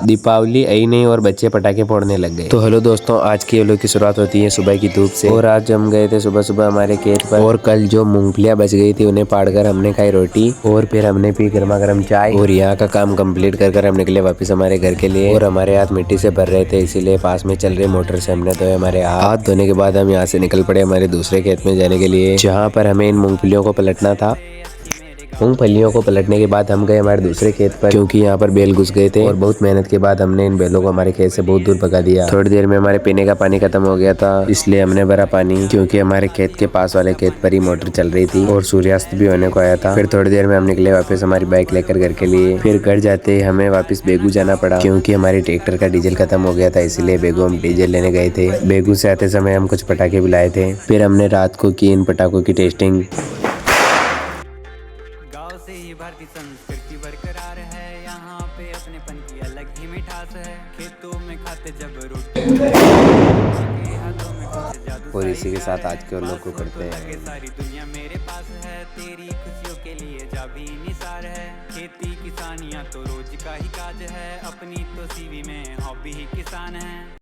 दीपावली आई नहीं और बच्चे पटाखे फोड़ने लग गए। तो हेलो दोस्तों, आज की व्लॉग की शुरुआत होती है सुबह की धूप से। और आज हम गए थे सुबह सुबह हमारे खेत पर, और कल जो मूंगफलियां बच गई थी उन्हें पाड़कर हमने खाई रोटी, और फिर हमने पी गर्मा गर्म चाय, और यहाँ का काम कंप्लीट कर हम निकले वापस हमारे घर के लिए। और हमारे हाथ मिट्टी से भर रहे थे, इसीलिए पास में चल रहे मोटर से हमने धोए हमारे हाथ धोने के बाद हम यहाँ से निकल पड़े हमारे दूसरे खेत में जाने के लिए, जहाँ पर हमें इन मूंगफलियों को पलटना था। मूंगफलियों को पलटने के बाद हम गए हमारे दूसरे खेत पर, क्योंकि यहाँ पर बेल घुस गए थे, और बहुत मेहनत के बाद हमने इन बेलों को हमारे खेत से बहुत दूर भगा दिया। थोड़ी देर में हमारे पीने का पानी खत्म हो गया था, इसलिए हमने भरा पानी, क्योंकि हमारे खेत के पास वाले खेत पर ही मोटर चल रही थी और सूर्यास्त भी होने को आया था। फिर थोड़ी देर में हम निकले वापस हमारी बाइक लेकर घर के लिए। फिर घर जाते ही हमें वापस बेगू जाना पड़ा, क्योंकि हमारी ट्रैक्टर का डीजल खत्म हो गया था, इसीलिए बेगू हम डीजल लेने गए थे। बेगू से आते समय हम कुछ पटाखे भी लाए थे। फिर हमने रात को की इन पटाखों की टेस्टिंग। गाँव से ही भारतीय संस्कृति बरकरार है, यहाँ पे अपनेपन की अलग ही मिठास है। खेतों में खाते जब रोटी के हाथों में कुछ जादू, और इसी के साथ आज के व्लॉग को करते हैं। लगे सारी दुनिया मेरे पास है, तेरी खुशियों के लिए जा भी निसार है। खेती किसानियाँ तो रोज का ही काज है, अपनी तो सीवी में हॉबी ही किसान है।